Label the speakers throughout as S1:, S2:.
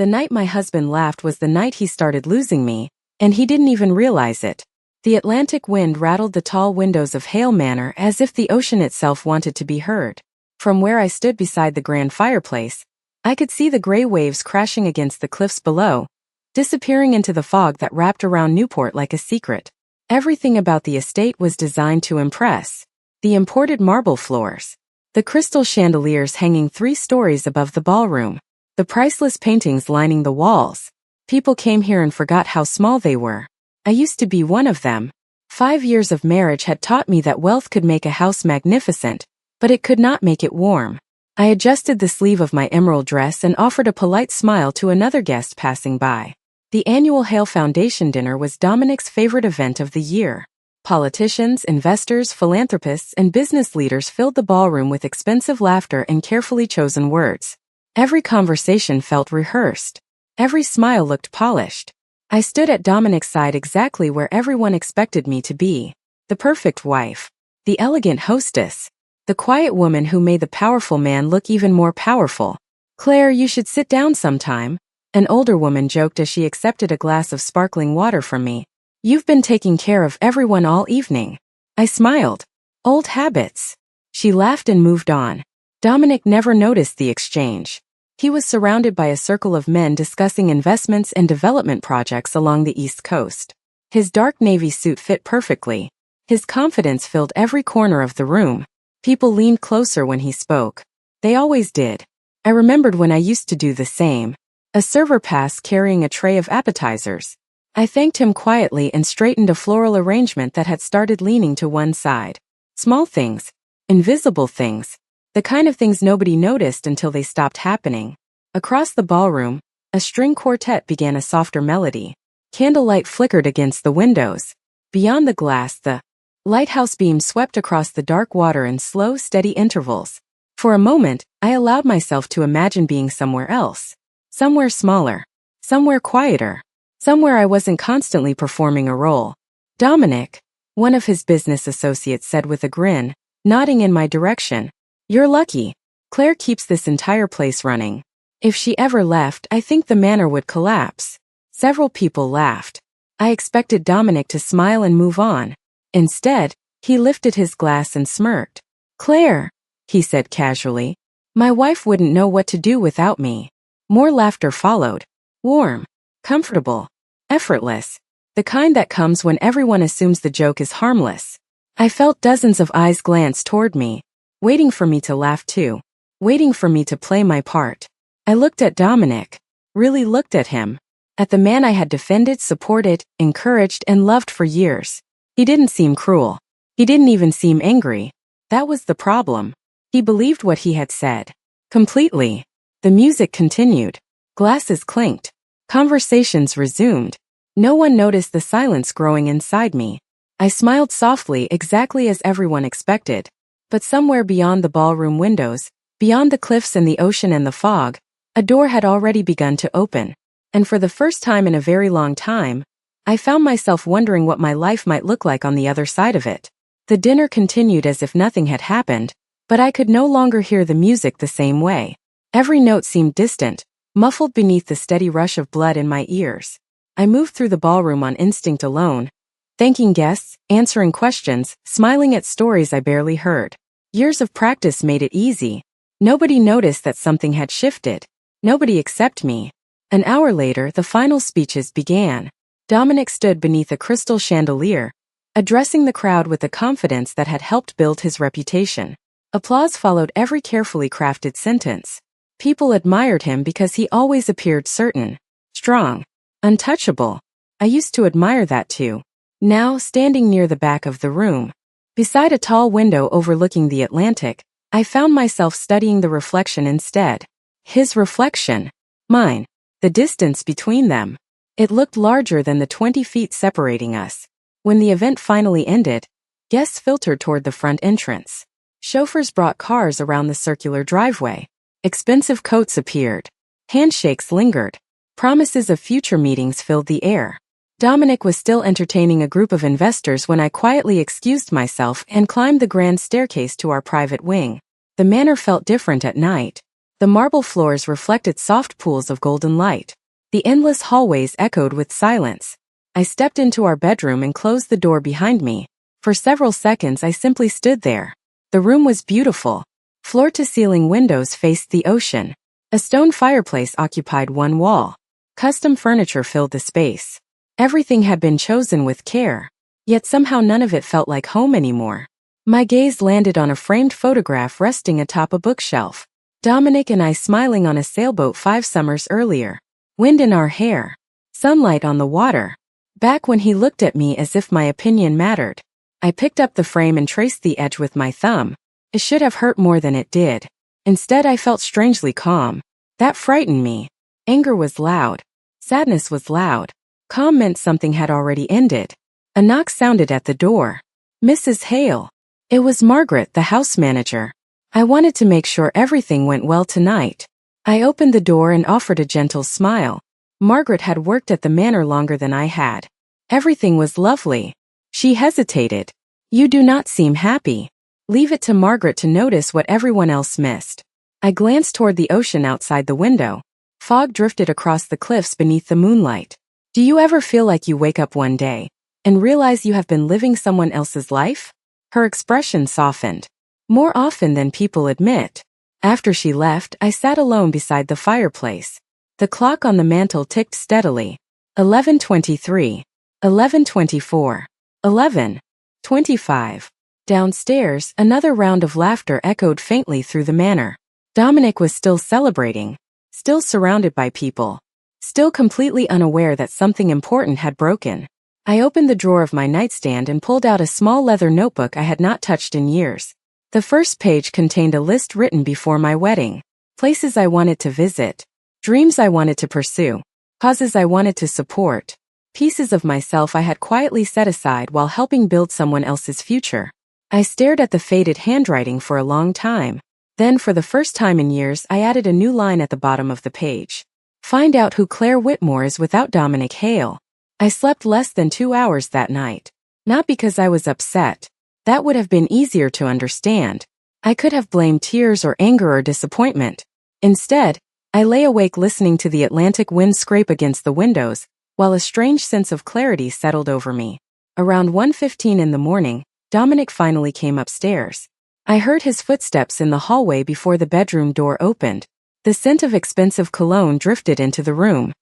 S1: The night my husband laughed was the night he started losing me, and he didn't even realize it. The Atlantic wind rattled the tall windows of Hale Manor as if the ocean itself wanted to be heard. From where I stood beside the grand fireplace, I could see the gray waves crashing against the cliffs below, disappearing into the fog that wrapped around Newport like a secret. Everything about the estate was designed to impress. The imported marble floors, the crystal chandeliers hanging 3 stories above the ballroom, the priceless paintings lining the walls. People came here and forgot how small they were. I used to be one of them. 5 years of marriage had taught me that wealth could make a house magnificent, but it could not make it warm. I adjusted the sleeve of my emerald dress and offered a polite smile to another guest passing by. The annual Hale Foundation dinner was Dominic's favorite event of the year. Politicians, investors, philanthropists, and business leaders filled the ballroom with expensive laughter and carefully chosen words. Every conversation felt rehearsed. Every smile looked polished. I stood at Dominic's side exactly where everyone expected me to be. The perfect wife. The elegant hostess. The quiet woman who made the powerful man look even more powerful. "Claire, you should sit down sometime," an older woman joked as she accepted a glass of sparkling water from me. "You've been taking care of everyone all evening." I smiled. "Old habits." She laughed and moved on. Dominic never noticed the exchange. He was surrounded by a circle of men discussing investments and development projects along the East Coast. His dark navy suit fit perfectly. His confidence filled every corner of the room. People leaned closer when he spoke. They always did. I remembered when I used to do the same. A server passed carrying a tray of appetizers. I thanked him quietly and straightened a floral arrangement that had started leaning to one side. Small things. Invisible things. The kind of things nobody noticed until they stopped happening. Across the ballroom, a string quartet began a softer melody. Candlelight flickered against the windows. Beyond the glass, the lighthouse beam swept across the dark water in slow, steady intervals. For a moment, I allowed myself to imagine being somewhere else. Somewhere smaller. Somewhere quieter. Somewhere I wasn't constantly performing a role. "Dominic," one of his business associates said with a grin, nodding in my direction. "You're lucky. Claire keeps this entire place running. If she ever left, I think the manor would collapse." Several people laughed. I expected Dominic to smile and move on. Instead, he lifted his glass and smirked. "Claire," he said casually, "my wife wouldn't know what to do without me." More laughter followed. Warm. Comfortable. Effortless. The kind that comes when everyone assumes the joke is harmless. I felt dozens of eyes glance toward me, waiting for me to laugh too, waiting for me to play my part. I looked at Dominic. Really looked at him. At the man I had defended, supported, encouraged, and loved for years. He didn't seem cruel. He didn't even seem angry. That was the problem. He believed what he had said. Completely. The music continued. Glasses clinked. Conversations resumed. No one noticed the silence growing inside me. I smiled softly, exactly as everyone expected. But somewhere beyond the ballroom windows, beyond the cliffs and the ocean and the fog, a door had already begun to open. And for the first time in a very long time, I found myself wondering what my life might look like on the other side of it. The dinner continued as if nothing had happened, but I could no longer hear the music the same way. Every note seemed distant, muffled beneath the steady rush of blood in my ears. I moved through the ballroom on instinct alone, thanking guests, answering questions, smiling at stories I barely heard. Years of practice made it easy. Nobody noticed that something had shifted. Nobody except me. An hour later, the final speeches began. Dominic stood beneath a crystal chandelier, addressing the crowd with the confidence that had helped build his reputation. Applause followed every carefully crafted sentence. People admired him because he always appeared certain, strong, untouchable. I used to admire that too. Now, standing near the back of the room, beside a tall window overlooking the Atlantic, I found myself studying the reflection instead. His reflection. Mine. The distance between them. It looked larger than the 20 feet separating us. When the event finally ended, guests filtered toward the front entrance. Chauffeurs brought cars around the circular driveway. Expensive coats appeared. Handshakes lingered. Promises of future meetings filled the air. Dominic was still entertaining a group of investors when I quietly excused myself and climbed the grand staircase to our private wing. The manor felt different at night. The marble floors reflected soft pools of golden light. The endless hallways echoed with silence. I stepped into our bedroom and closed the door behind me. For several seconds I simply stood there. The room was beautiful. Floor-to-ceiling windows faced the ocean. A stone fireplace occupied one wall. Custom furniture filled the space. Everything had been chosen with care. Yet somehow none of it felt like home anymore. My gaze landed on a framed photograph resting atop a bookshelf. Dominic and I smiling on a sailboat 5 summers earlier. Wind in our hair. Sunlight on the water. Back when he looked at me as if my opinion mattered. I picked up the frame and traced the edge with my thumb. It should have hurt more than it did. Instead, I felt strangely calm. That frightened me. Anger was loud. Sadness was loud. Calm meant something had already ended. A knock sounded at the door. Mrs. Hale. It was Margaret, the house manager. I wanted to make sure everything went well tonight. I opened the door and offered a gentle smile. Margaret had worked at the manor longer than I had. Everything was lovely. She hesitated. You do not seem happy. Leave it to Margaret to notice what everyone else missed. I glanced toward the ocean outside the window. Fog drifted across the cliffs beneath the moonlight. Do you ever feel like you wake up one day and realize you have been living someone else's life? Her expression softened. More often than people admit. After she left, I sat alone beside the fireplace. The clock on the mantel ticked steadily. 11:23. 11:24. 11:25. Downstairs, another round of laughter echoed faintly through the manor. Dominic was still celebrating. Still surrounded by people. Still completely unaware that something important had broken. I opened the drawer of my nightstand and pulled out a small leather notebook I had not touched in years. The first page contained a list written before my wedding. Places I wanted to visit. Dreams I wanted to pursue. Causes I wanted to support. Pieces of myself I had quietly set aside while helping build someone else's future. I stared at the faded handwriting for a long time. Then, for the first time in years, I added a new line at the bottom of the page. Find out who Claire Whitmore is without Dominic Hale. I slept less than 2 hours that night. Not because I was upset. That would have been easier to understand. I could have blamed tears or anger or disappointment. Instead, I lay awake listening to the Atlantic wind scrape against the windows, while a strange sense of clarity settled over me. Around 1:15 in the morning, Dominic finally came upstairs. I heard his footsteps in the hallway before the bedroom door opened. The scent of expensive cologne drifted into the room.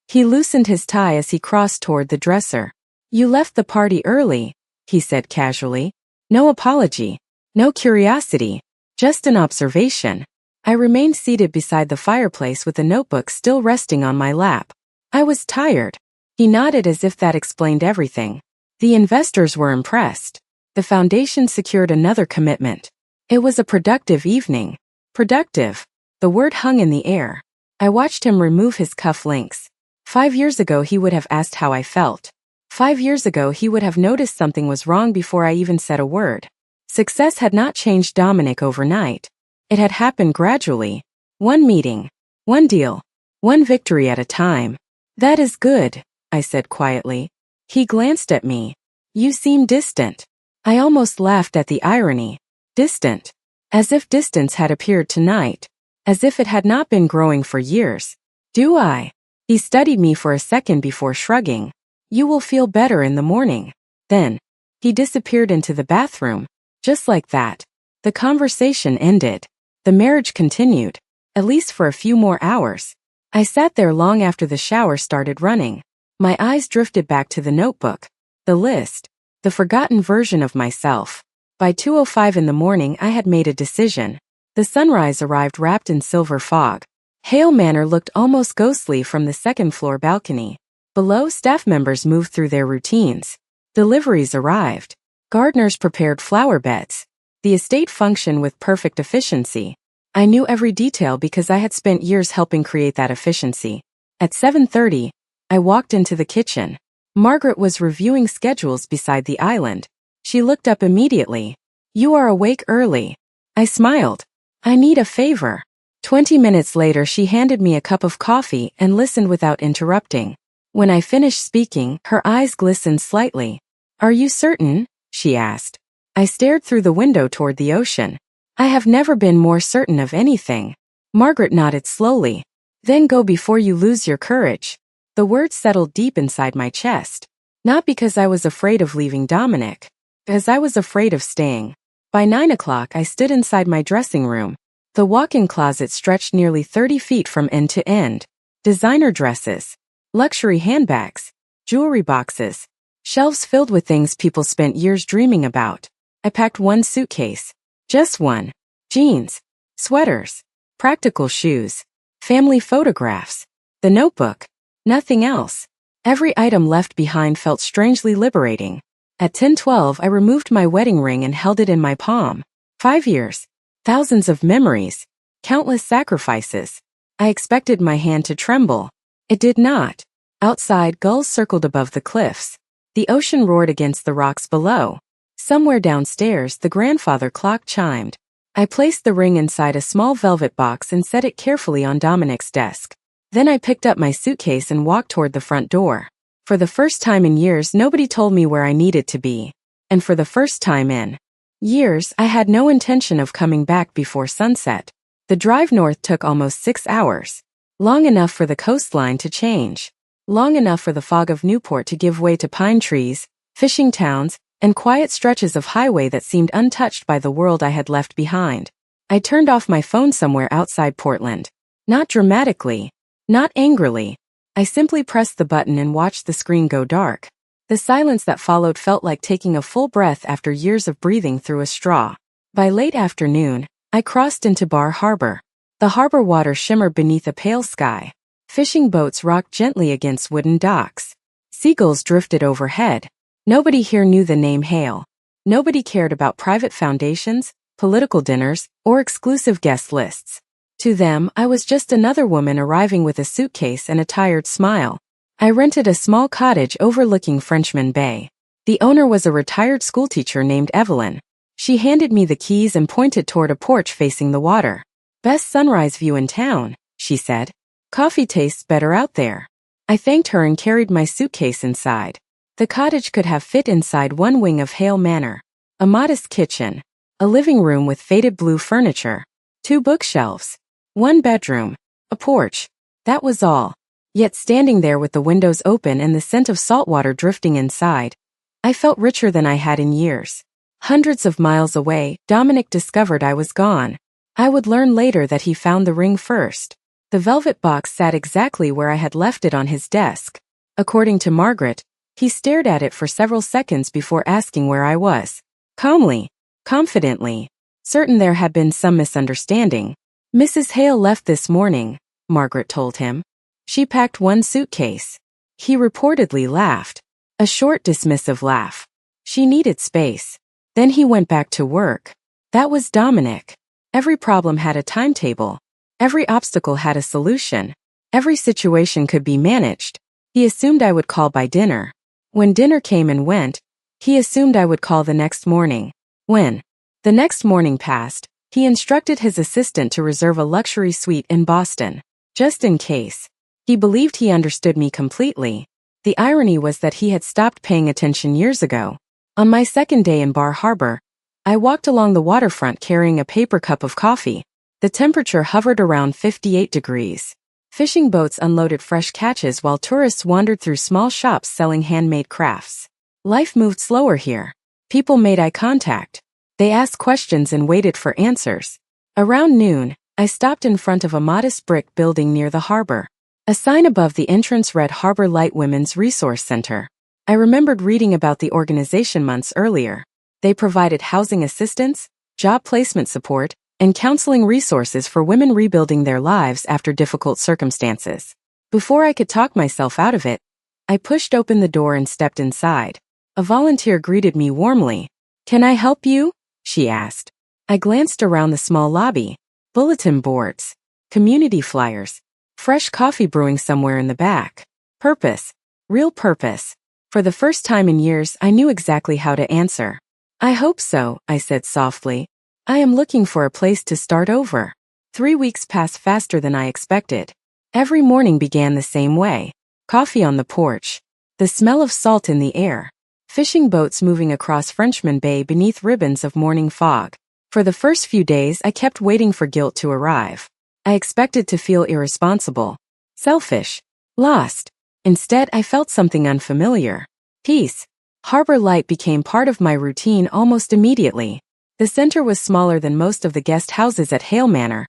S1: He loosened his tie as he crossed toward the dresser. You left the party early, he said casually. No apology. No curiosity. Just an observation. I remained seated beside the fireplace with the notebook still resting on my lap. I was tired. He nodded as if that explained everything. The investors were impressed. The foundation secured another commitment. It was a productive evening. Productive. The word hung in the air. I watched him remove his cuff links. 5 years ago he would have asked how I felt. 5 years ago he would have noticed something was wrong before I even said a word. Success had not changed Dominic overnight. It had happened gradually. One meeting. One deal. One victory at a time. That is good, I said quietly. He glanced at me. You seem distant. I almost laughed at the irony. Distant. As if distance had appeared tonight. As if it had not been growing for years. Do I? He studied me for a second before shrugging. You will feel better in the morning. Then, he disappeared into the bathroom. Just like that. The conversation ended. The marriage continued. At least for a few more hours. I sat there long after the shower started running. My eyes drifted back to the notebook. The list. The forgotten version of myself. By 2:05 in the morning I had made a decision. The sunrise arrived wrapped in silver fog. Hale Manor looked almost ghostly from the second-floor balcony. Below, staff members moved through their routines. Deliveries arrived. Gardeners prepared flower beds. The estate functioned with perfect efficiency. I knew every detail because I had spent years helping create that efficiency. At 7:30, I walked into the kitchen. Margaret was reviewing schedules beside the island. She looked up immediately. You are awake early. I smiled. I need a favor. 20 minutes later she handed me a cup of coffee and listened without interrupting. When I finished speaking, her eyes glistened slightly. Are you certain? She asked. I stared through the window toward the ocean. I have never been more certain of anything. Margaret nodded slowly. Then go before you lose your courage. The words settled deep inside my chest. Not because I was afraid of leaving Dominic, because I was afraid of staying. By 9 o'clock I stood inside my dressing room. The walk-in closet stretched nearly 30 feet from end to end. Designer dresses, luxury handbags, jewelry boxes, shelves filled with things people spent years dreaming about. I packed one suitcase. Just one. Jeans, sweaters, practical shoes, family photographs, the notebook. Nothing else. Every item left behind felt strangely liberating. At 10:12 I removed my wedding ring and held it in my palm. 5 years. Thousands of memories. Countless sacrifices. I expected my hand to tremble. It did not. Outside, gulls circled above the cliffs. The ocean roared against the rocks below. Somewhere downstairs, the grandfather clock chimed. I placed the ring inside a small velvet box and set it carefully on Dominic's desk. Then I picked up my suitcase and walked toward the front door. For the first time in years, nobody told me where I needed to be. And for the first time in years, I had no intention of coming back before sunset. The drive north took almost 6 hours. Long enough for the coastline to change. Long enough for the fog of Newport to give way to pine trees, fishing towns, and quiet stretches of highway that seemed untouched by the world I had left behind. I turned off my phone somewhere outside Portland. Not dramatically. Not angrily. I simply pressed the button and watched the screen go dark. The silence that followed felt like taking a full breath after years of breathing through a straw. By late afternoon, I crossed into Bar Harbor. The harbor water shimmered beneath a pale sky. Fishing boats rocked gently against wooden docks. Seagulls drifted overhead. Nobody here knew the name Hale. Nobody cared about private foundations, political dinners, or exclusive guest lists. To them, I was just another woman arriving with a suitcase and a tired smile. I rented a small cottage overlooking Frenchman Bay. The owner was a retired schoolteacher named Evelyn. She handed me the keys and pointed toward a porch facing the water. Best sunrise view in town, she said. Coffee tastes better out there. I thanked her and carried my suitcase inside. The cottage could have fit inside one wing of Hale Manor. A modest kitchen. A living room with faded blue furniture. 2 bookshelves. 1 bedroom. A porch. That was all. Yet standing there with the windows open and the scent of salt water drifting inside, I felt richer than I had in years. Hundreds of miles away, Dominic discovered I was gone. I would learn later that he found the ring first. The velvet box sat exactly where I had left it on his desk. According to Margaret, he stared at it for several seconds before asking where I was. Calmly, confidently, certain there had been some misunderstanding. Mrs. Hale left this morning, Margaret told him. She packed 1 suitcase. He reportedly laughed. A short, dismissive laugh. She needed space. Then he went back to work. That was Dominic. Every problem had a timetable. Every obstacle had a solution. Every situation could be managed. He assumed I would call by dinner. When dinner came and went, he assumed I would call the next morning. When the next morning passed, he instructed his assistant to reserve a luxury suite in Boston, just in case. He believed he understood me completely. The irony was that he had stopped paying attention years ago. On my second day in Bar Harbor, I walked along the waterfront carrying a paper cup of coffee. The temperature hovered around 58 degrees. Fishing boats unloaded fresh catches while tourists wandered through small shops selling handmade crafts. Life moved slower here. People made eye contact. They asked questions and waited for answers. Around noon, I stopped in front of a modest brick building near the harbor. A sign above the entrance read Harbor Light Women's Resource Center. I remembered reading about the organization months earlier. They provided housing assistance, job placement support, and counseling resources for women rebuilding their lives after difficult circumstances. Before I could talk myself out of it, I pushed open the door and stepped inside. A volunteer greeted me warmly. "Can I help you?" she asked. I glanced around the small lobby. Bulletin boards, community flyers, fresh coffee brewing somewhere in the back. Purpose. Real purpose. For the first time in years, I knew exactly how to answer. "I hope so," I said softly. "I am looking for a place to start over." 3 weeks passed faster than I expected. Every morning began the same way. Coffee on the porch. The smell of salt in the air. Fishing boats moving across Frenchman Bay beneath ribbons of morning fog. For the first few days, I kept waiting for guilt to arrive. I expected to feel irresponsible, selfish, lost. Instead, I felt something unfamiliar. Peace. Harbor Light became part of my routine almost immediately. The center was smaller than most of the guest houses at Hale Manor,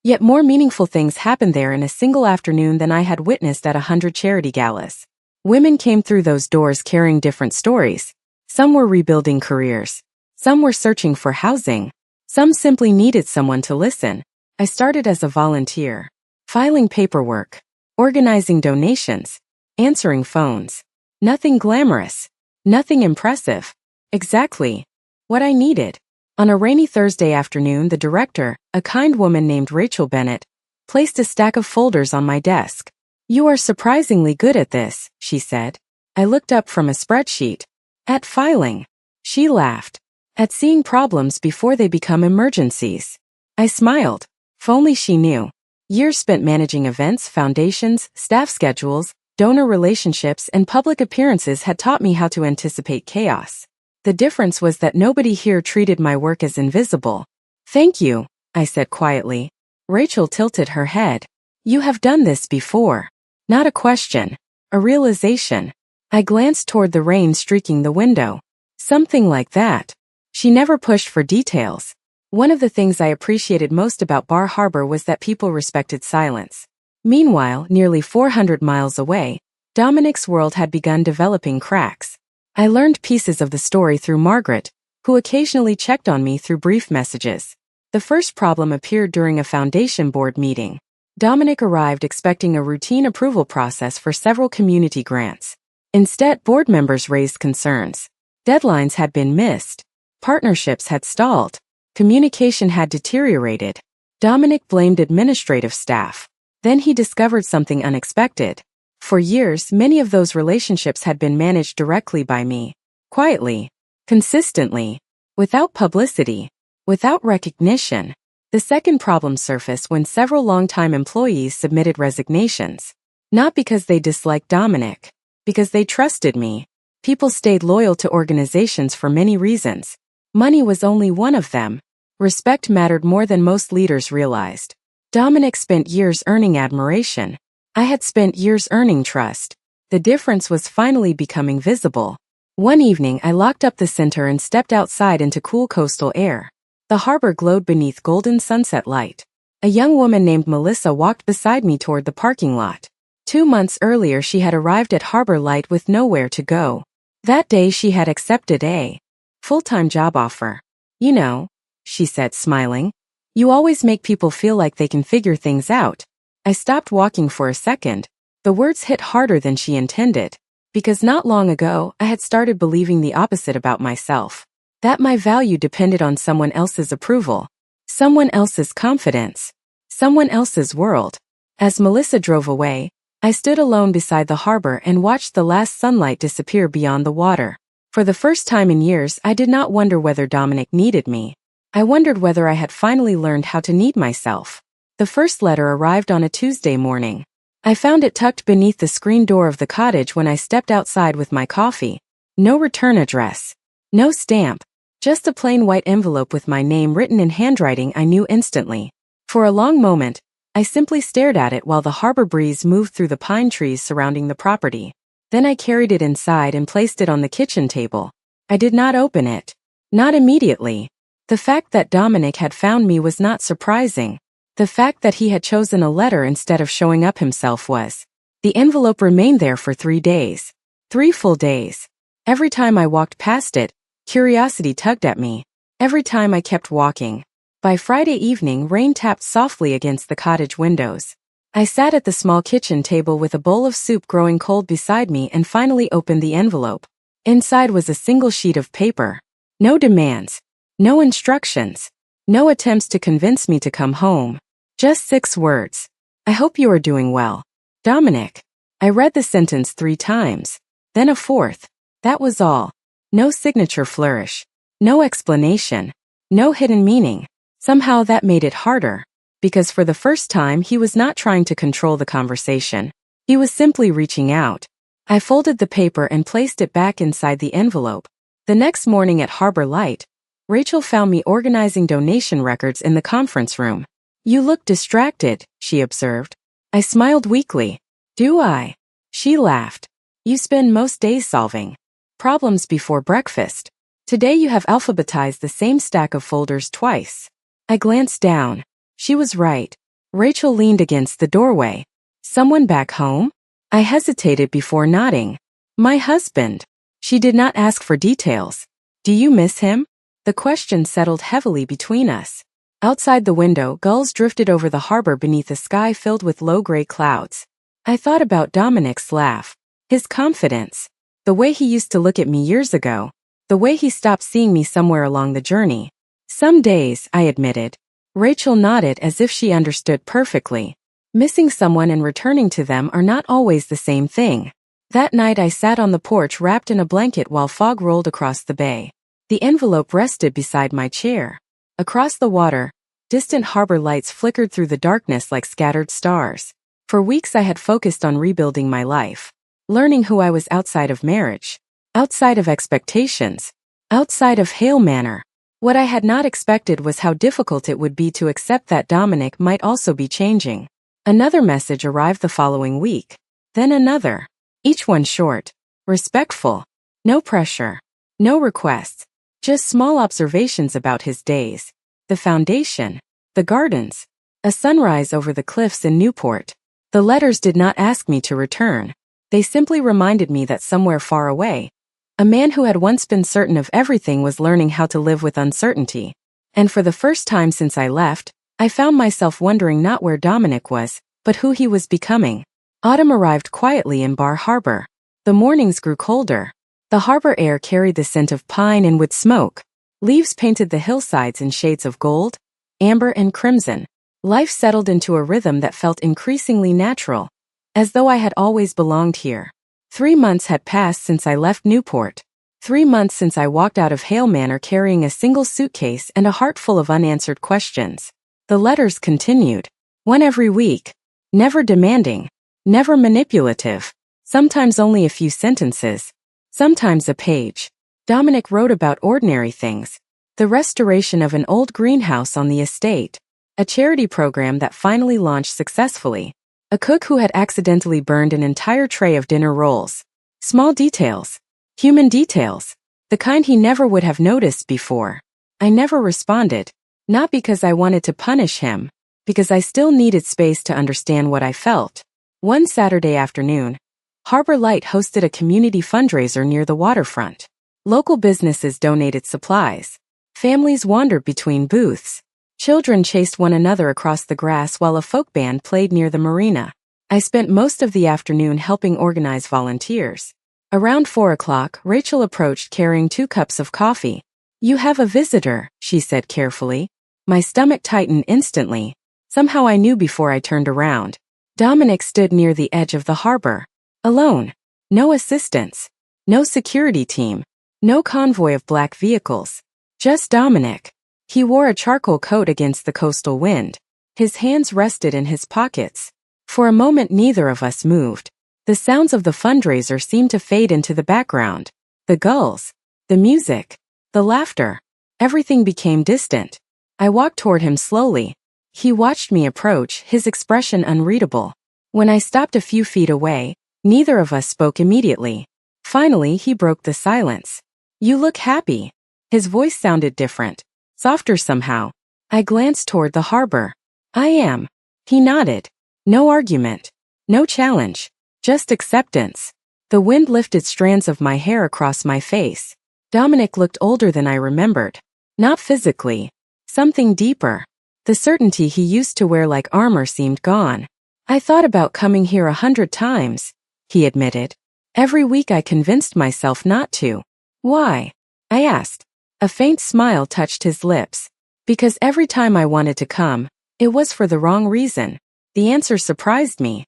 S1: yet more meaningful things happened there in a single afternoon than I had witnessed at 100 charity galas. Women came through those doors carrying different stories. Some were rebuilding careers. Some were searching for housing. Some simply needed someone to listen. I started as a volunteer, filing paperwork, organizing donations, answering phones. Nothing glamorous. Nothing impressive. Exactly what I needed. On a rainy Thursday afternoon, the director, a kind woman named Rachel Bennett, placed a stack of folders on my desk. "You are surprisingly good at this," she said. I looked up from a spreadsheet. "At filing." She laughed. "At seeing problems before they become emergencies." I smiled. If only she knew. Years spent managing events, foundations, staff schedules, donor relationships, and public appearances had taught me how to anticipate chaos. The difference was that nobody here treated my work as invisible. "Thank you," I said quietly. Rachel tilted her head. "You have done this before." Not a question. A realization. I glanced toward the rain streaking the window. Something like that. She never pushed for details. One of the things I appreciated most about Bar Harbor was that people respected silence. Meanwhile, nearly 400 miles away, Dominic's world had begun developing cracks. I learned pieces of the story through Margaret, who occasionally checked on me through brief messages. The first problem appeared during a foundation board meeting. Dominic arrived expecting a routine approval process for several community grants. Instead, board members raised concerns. Deadlines had been missed. Partnerships had stalled. Communication had deteriorated. Dominic blamed administrative staff. Then he discovered something unexpected. For years, many of those relationships had been managed directly by me. Quietly. Consistently. Without publicity. Without recognition. The second problem surfaced when several longtime employees submitted resignations. Not because they disliked Dominic. Because they trusted me. People stayed loyal to organizations for many reasons. Money was only one of them. Respect mattered more than most leaders realized. Dominic spent years earning admiration. I had spent years earning trust. The difference was finally becoming visible. One evening, I locked up the center and stepped outside into cool coastal air. The harbor glowed beneath golden sunset light. A young woman named Melissa walked beside me toward the parking lot. 2 months earlier, she had arrived at Harbor Light with nowhere to go. That day, she had accepted a full-time job offer. "You know," she said, smiling, "you always make people feel like they can figure things out." I stopped walking for a second. The words hit harder than she intended. Because not long ago, I had started believing the opposite about myself. That my value depended on someone else's approval. Someone else's confidence. Someone else's world. As Melissa drove away, I stood alone beside the harbor and watched the last sunlight disappear beyond the water. For the first time in years, I did not wonder whether Dominic needed me. I wondered whether I had finally learned how to need myself. The first letter arrived on a Tuesday morning. I found it tucked beneath the screen door of the cottage when I stepped outside with my coffee. No return address. No stamp. Just a plain white envelope with my name written in handwriting I knew instantly. For a long moment, I simply stared at it while the harbor breeze moved through the pine trees surrounding the property. Then I carried it inside and placed it on the kitchen table. I did not open it. Not immediately. The fact that Dominic had found me was not surprising. The fact that he had chosen a letter instead of showing up himself was. The envelope remained there for 3 days. 3 full days. Every time I walked past it, curiosity tugged at me. Every time I kept walking. By Friday evening, rain tapped softly against the cottage windows. I sat at the small kitchen table with a bowl of soup growing cold beside me and finally opened the envelope. Inside was a single sheet of paper. No demands. No instructions. No attempts to convince me to come home. Just 6 words. "I hope you are doing well. Dominic." I read the sentence 3 times. Then a 4th. That was all. No signature flourish. No explanation. No hidden meaning. Somehow that made it harder. Because for the first time he was not trying to control the conversation. He was simply reaching out. I folded the paper and placed it back inside the envelope. The next morning at Harbor Light, Rachel found me organizing donation records in the conference room. You look distracted, she observed. I smiled weakly. Do I? She laughed. You spend most days solving problems before breakfast. Today you have alphabetized the same stack of folders twice. I glanced down. She was right. Rachel leaned against the doorway. Someone back home? I hesitated before nodding. My husband. She did not ask for details. Do you miss him? The question settled heavily between us. Outside the window, gulls drifted over the harbor beneath a sky filled with low gray clouds. I thought about Dominic's laugh, his confidence, the way he used to look at me years ago, the way he stopped seeing me somewhere along the journey. Some days, I admitted. Rachel nodded as if she understood perfectly. Missing someone and returning to them are not always the same thing. That night I sat on the porch wrapped in a blanket while fog rolled across the bay. The envelope rested beside my chair. Across the water, distant harbor lights flickered through the darkness like scattered stars. For weeks I had focused on rebuilding my life, learning who I was outside of marriage, outside of expectations, outside of Hale Manor. What I had not expected was how difficult it would be to accept that Dominic might also be changing. Another message arrived the following week, then another, each one short, respectful, no pressure, no requests, just small observations about his days. The foundation, the gardens, a sunrise over the cliffs in Newport. The letters did not ask me to return. They simply reminded me that somewhere far away, a man who had once been certain of everything was learning how to live with uncertainty. And for the first time since I left, I found myself wondering not where Dominic was, but who he was becoming. Autumn arrived quietly in Bar Harbor. The mornings grew colder. The harbor air carried the scent of pine and wood smoke. Leaves painted the hillsides in shades of gold, amber and crimson. Life settled into a rhythm that felt increasingly natural, as though I had always belonged here. 3 months had passed since I left Newport. 3 months since I walked out of Hale Manor carrying a single suitcase and a heart full of unanswered questions. The letters continued, one every week, never demanding, never manipulative, sometimes only a few sentences, sometimes a page. Dominic wrote about ordinary things, the restoration of an old greenhouse on the estate, a charity program that finally launched successfully, a cook who had accidentally burned an entire tray of dinner rolls. Small details, human details, the kind he never would have noticed before. I never responded, not because I wanted to punish him, because I still needed space to understand what I felt. One Saturday afternoon, Harbor Light hosted a community fundraiser near the waterfront. Local businesses donated supplies. Families wandered between booths. Children chased one another across the grass while a folk band played near the marina. I spent most of the afternoon helping organize volunteers. Around 4 o'clock, Rachel approached carrying 2 cups of coffee. You have a visitor, she said carefully. My stomach tightened instantly. Somehow I knew before I turned around. Dominic stood near the edge of the harbor. Alone. No assistance. No security team. No convoy of black vehicles. Just Dominic. He wore a charcoal coat against the coastal wind. His hands rested in his pockets. For a moment neither of us moved. The sounds of the fundraiser seemed to fade into the background. The gulls. The music. The laughter. Everything became distant. I walked toward him slowly. He watched me approach, his expression unreadable. When I stopped a few feet away, neither of us spoke immediately. Finally, he broke the silence. You look happy. His voice sounded different, softer somehow. I glanced toward the harbor. I am. He nodded. No argument. No challenge. Just acceptance. The wind lifted strands of my hair across my face. Dominic looked older than I remembered. Not physically. Something deeper. The certainty he used to wear like armor seemed gone. I thought about coming here 100 times, he admitted. Every week I convinced myself not to. Why? I asked. A faint smile touched his lips. Because every time I wanted to come, it was for the wrong reason. The answer surprised me.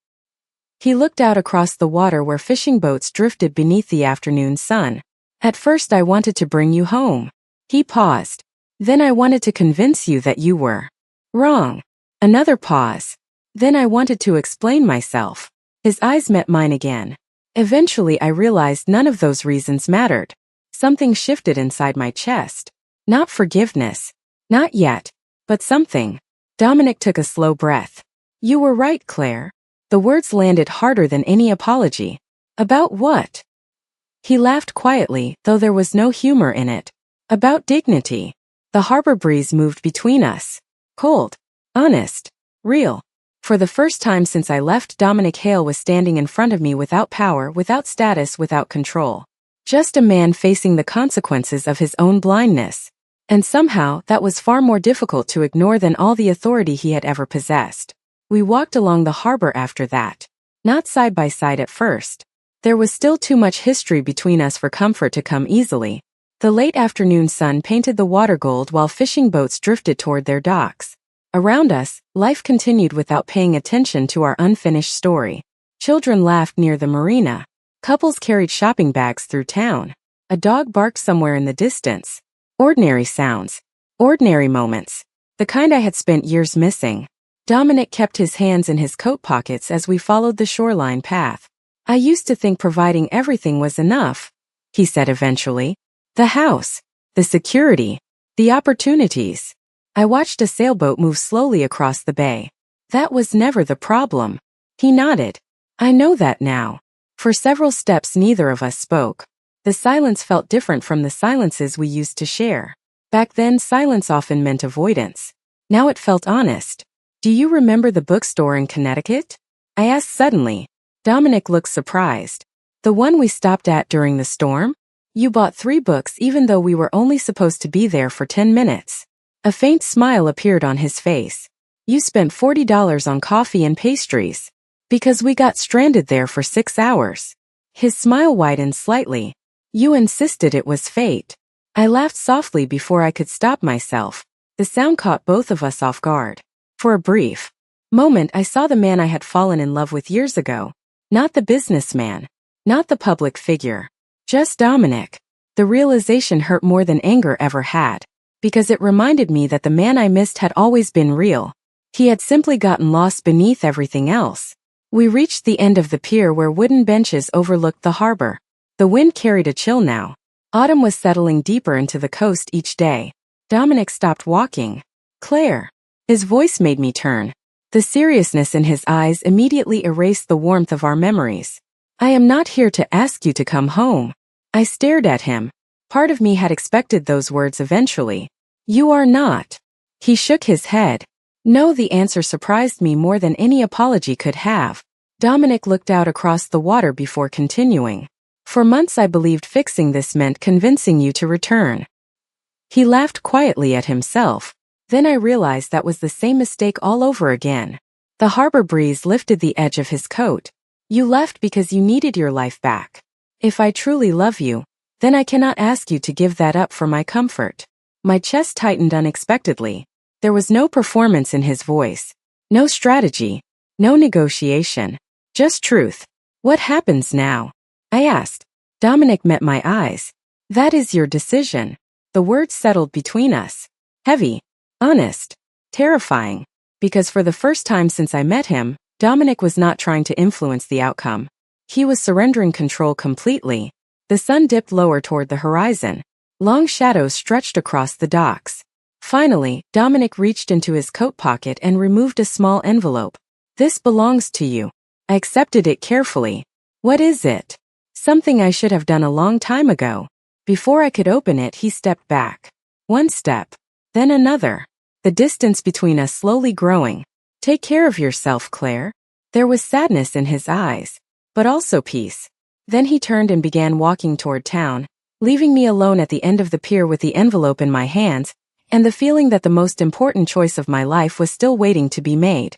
S1: He looked out across the water where fishing boats drifted beneath the afternoon sun. At first I wanted to bring you home. He paused. Then I wanted to convince you that you were wrong. Another pause. Then I wanted to explain myself. His eyes met mine again. Eventually I realized none of those reasons mattered. Something shifted inside my chest. Not forgiveness. Not yet. But something. Dominic took a slow breath. You were right, Claire. The words landed harder than any apology. About what? He laughed quietly, though there was no humor in it. About dignity. The harbor breeze moved between us. Cold. Honest. Real. For the first time since I left, Dominic Hale was standing in front of me without power, without status, without control. Just a man facing the consequences of his own blindness. And somehow, that was far more difficult to ignore than all the authority he had ever possessed. We walked along the harbor after that. Not side by side at first. There was still too much history between us for comfort to come easily. The late afternoon sun painted the water gold while fishing boats drifted toward their docks. Around us, life continued without paying attention to our unfinished story. Children laughed near the marina. Couples carried shopping bags through town. A dog barked somewhere in the distance. Ordinary sounds. Ordinary moments. The kind I had spent years missing. Dominic kept his hands in his coat pockets as we followed the shoreline path. I used to think providing everything was enough, he said eventually. The house. The security. The opportunities. I watched a sailboat move slowly across the bay. That was never the problem. He nodded. I know that now. For several steps neither of us spoke. The silence felt different from the silences we used to share. Back then silence often meant avoidance. Now it felt honest. Do you remember the bookstore in Connecticut? I asked suddenly. Dominic looked surprised. The one we stopped at during the storm? You bought 3 books even though we were only supposed to be there for 10 minutes. A faint smile appeared on his face. You spent $40 on coffee and pastries. Because we got stranded there for 6 hours. His smile widened slightly. You insisted it was fate. I laughed softly before I could stop myself. The sound caught both of us off guard. For a brief moment I saw the man I had fallen in love with years ago. Not the businessman. Not the public figure. Just Dominic. The realization hurt more than anger ever had. Because it reminded me that the man I missed had always been real. He had simply gotten lost beneath everything else. We reached the end of the pier where wooden benches overlooked the harbor. The wind carried a chill now. Autumn was settling deeper into the coast each day. Dominic stopped walking. Claire. His voice made me turn. The seriousness in his eyes immediately erased the warmth of our memories. I am not here to ask you to come home. I stared at him. Part of me had expected those words eventually. You are not. He shook his head. No, the answer surprised me more than any apology could have. Dominic looked out across the water before continuing. For months I believed fixing this meant convincing you to return. He laughed quietly at himself. Then I realized that was the same mistake all over again. The harbor breeze lifted the edge of his coat. You left because you needed your life back. If I truly love you, then I cannot ask you to give that up for my comfort. My chest tightened unexpectedly. There was no performance in his voice. No strategy. No negotiation. Just truth. What happens now? I asked. Dominic met my eyes. That is your decision. The words settled between us. Heavy. Honest. Terrifying. Because for the first time since I met him, Dominic was not trying to influence the outcome. He was surrendering control completely. The sun dipped lower toward the horizon. Long shadows stretched across the docks. Finally, Dominic reached into his coat pocket and removed a small envelope. This belongs to you. I accepted it carefully. What is it? Something I should have done a long time ago. Before I could open it, he stepped back. One step. Then another. The distance between us slowly growing. Take care of yourself, Claire. There was sadness in his eyes, but also peace. Then he turned and began walking toward town, leaving me alone at the end of the pier with the envelope in my hands, and the feeling that the most important choice of my life was still waiting to be made.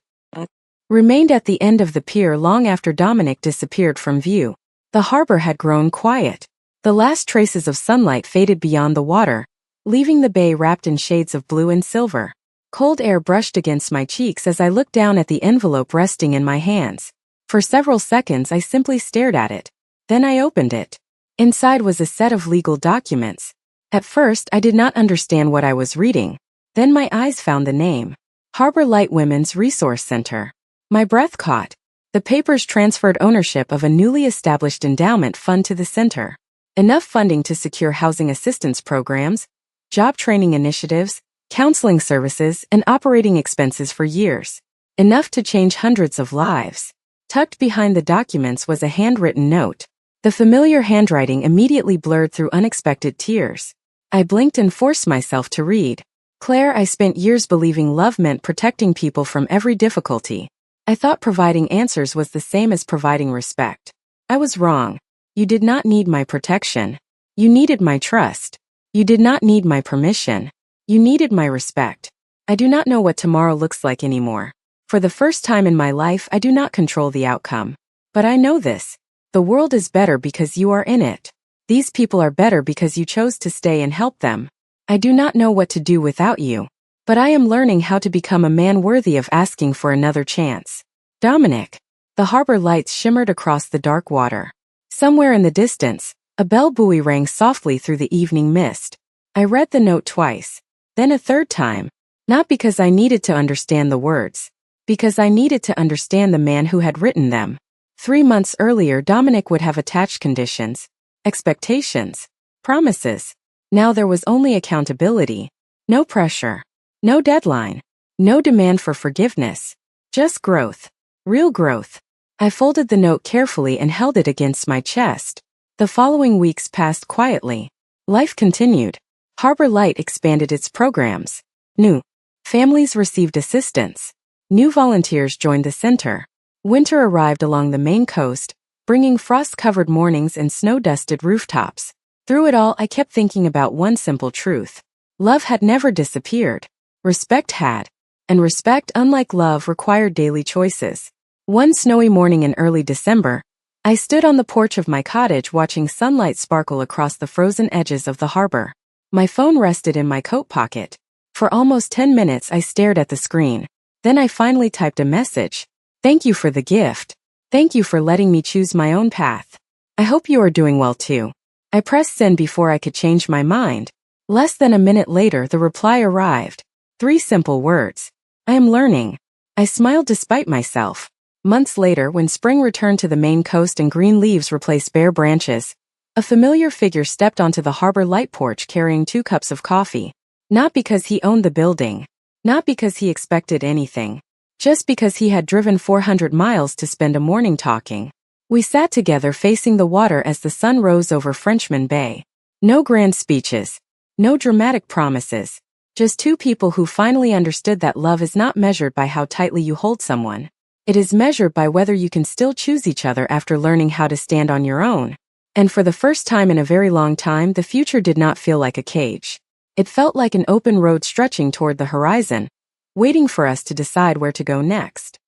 S1: Remained at the end of the pier long after Dominic disappeared from view. The harbor had grown quiet. The last traces of sunlight faded beyond the water, leaving the bay wrapped in shades of blue and silver. Cold air brushed against my cheeks as I looked down at the envelope resting in my hands. For several seconds I simply stared at it. Then I opened it. Inside was a set of legal documents. At first I did not understand what I was reading. Then my eyes found the name. Harbor Light Women's Resource Center. My breath caught. The papers transferred ownership of a newly established endowment fund to the center. Enough funding to secure housing assistance programs, job training initiatives, counseling services, and operating expenses for years. Enough to change hundreds of lives. Tucked behind the documents was a handwritten note. The familiar handwriting immediately blurred through unexpected tears. I blinked and forced myself to read. Claire, I spent years believing love meant protecting people from every difficulty. I thought providing answers was the same as providing respect. I was wrong. You did not need my protection. You needed my trust. You did not need my permission. You needed my respect. I do not know what tomorrow looks like anymore. For the first time in my life, I do not control the outcome. But I know this. The world is better because you are in it. These people are better because you chose to stay and help them. I do not know what to do without you. But I am learning how to become a man worthy of asking for another chance. Dominic. The harbor lights shimmered across the dark water. Somewhere in the distance, a bell buoy rang softly through the evening mist. I read the note twice, then a third time, not because I needed to understand the words, because I needed to understand the man who had written them. 3 months earlier, Dominic would have attached conditions, expectations, promises. Now there was only accountability, no pressure, no deadline, no demand for forgiveness, just growth, real growth. I folded the note carefully and held it against my chest. The following weeks passed quietly. Life continued. Harbor Light expanded its programs. New families received assistance. New volunteers joined the center. Winter arrived along the Maine coast, bringing frost-covered mornings and snow-dusted rooftops. Through it all, I kept thinking about one simple truth. Love had never disappeared. Respect had. And respect, unlike love, required daily choices. One snowy morning in early December, I stood on the porch of my cottage watching sunlight sparkle across the frozen edges of the harbor. My phone rested in my coat pocket. For almost 10 minutes I stared at the screen. Then I finally typed a message. Thank you for the gift. Thank you for letting me choose my own path. I hope you are doing well too. I pressed send before I could change my mind. Less than a minute later, the reply arrived. 3 simple words. I am learning. I smiled despite myself. Months later, when spring returned to the Maine coast and green leaves replaced bare branches, a familiar figure stepped onto the Harbor Light porch carrying 2 cups of coffee. Not because he owned the building. Not because he expected anything. Just because he had driven 400 miles to spend a morning talking. We sat together facing the water as the sun rose over Frenchman Bay. No grand speeches. No dramatic promises. Just 2 people who finally understood that love is not measured by how tightly you hold someone. It is measured by whether you can still choose each other after learning how to stand on your own. And for the first time in a very long time, the future did not feel like a cage. It felt like an open road stretching toward the horizon, waiting for us to decide where to go next.